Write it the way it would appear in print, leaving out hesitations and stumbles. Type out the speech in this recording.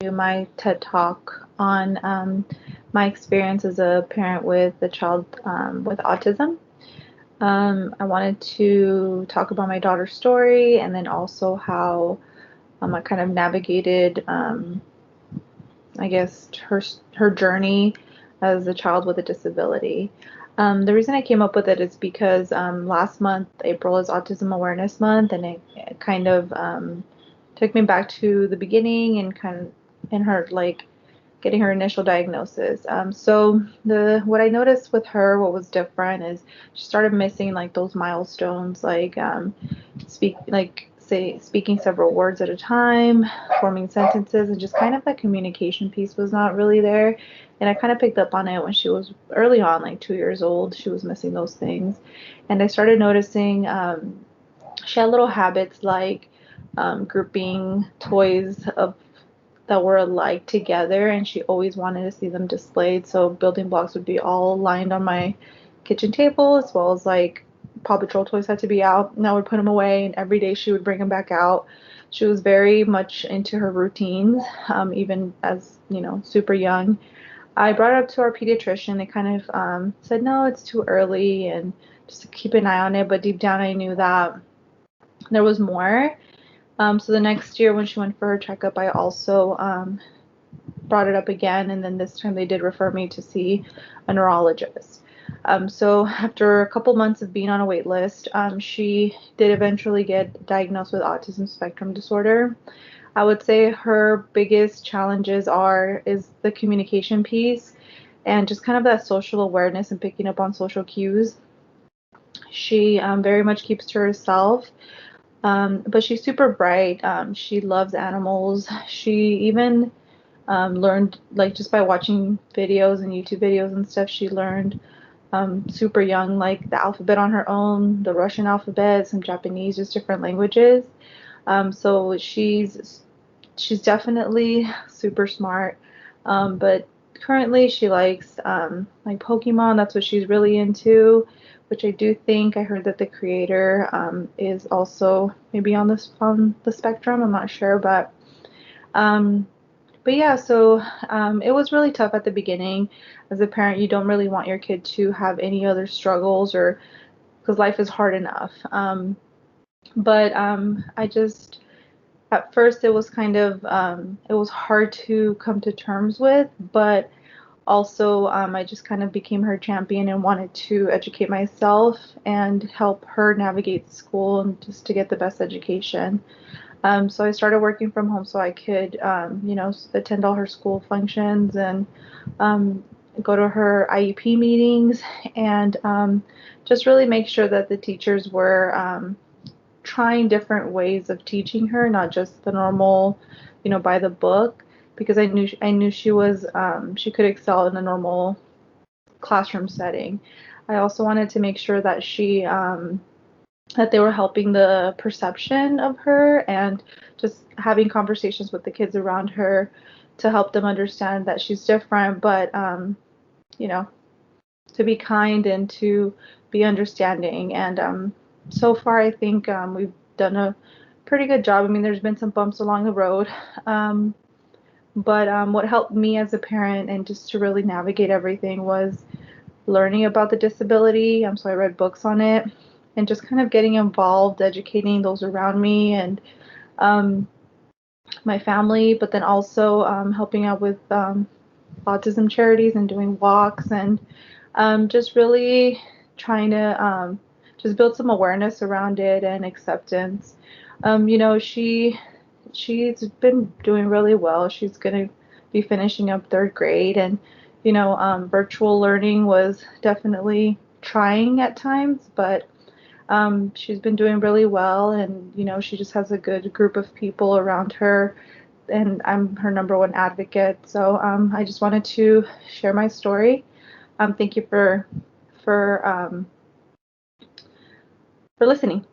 do my TED Talk on my experience as a parent with a child with autism. I wanted to talk about my daughter's story and then also how I kind of navigated, I guess, her journey as a child with a disability. The reason I came up with it is because last month, April is Autism Awareness Month, and it kind of took me back to the beginning and kind of in her getting her initial diagnosis. So what I noticed with her, what was different is she started missing like those milestones, like speaking several words at a time, forming sentences, and just kind of the communication piece was not really there. And I kind of picked up on it when she was early on, like 2 years old. She was missing those things, and I started noticing she had little habits like grouping toys of that were alike together, and she always wanted to see them displayed. So building blocks would be all lined on my kitchen table, as well as like Paw Patrol toys had to be out, and I would put them away, and every day she would bring them back out. She was very much into her routines, even as, super young. I brought it up to our pediatrician. They kind of said, no, it's too early, and just to keep an eye on it. But deep down, I knew that there was more. So the next year when she went for her checkup, I also brought it up again, and then this time they did refer me to see a neurologist. So after a couple months of being on a wait list, she did eventually get diagnosed with autism spectrum disorder. I would say her biggest challenges is the communication piece and just kind of that social awareness and picking up on social cues. She very much keeps to herself. But she's super bright. She loves animals. She even learned, like, just by watching videos and YouTube videos and stuff, she learned super young, like, the alphabet on her own, the Russian alphabet, some Japanese, just different languages. So she's definitely super smart. But currently she likes like Pokemon. That's what she's really into, which I do think I heard that the creator is also maybe on the spectrum. I'm not sure, um, but yeah. So it was really tough at the beginning. As a parent, you don't really want your kid to have any other struggles, or because life is hard enough. But I just at first it was kind of it was hard to come to terms with, but also I just kind of became her champion and wanted to educate myself and help her navigate school and just to get the best education. So I started working from home so I could attend all her school functions and um, go to her IEP meetings, and just really make sure that the teachers were trying different ways of teaching her, not just the normal, by the book, because I knew she could excel in a normal classroom setting. I also wanted to make sure that that they were helping the perception of her and just having conversations with the kids around her to help them understand that she's different, but you know, to be kind and to be understanding. And so far, I think we've done a pretty good job. I mean, there's been some bumps along the road, um, but what helped me as a parent and just to really navigate everything was learning about the disability. So I read books on it and just kind of getting involved, educating those around me and um, my family, but then also helping out with autism charities and doing walks and just really trying to just build some awareness around it and acceptance. She's been doing really well. She's going to be finishing up third grade, and virtual learning was definitely trying at times, but she's been doing really well, and she just has a good group of people around her, and I'm her number one advocate. So I just wanted to share my story. Thank you for for listening.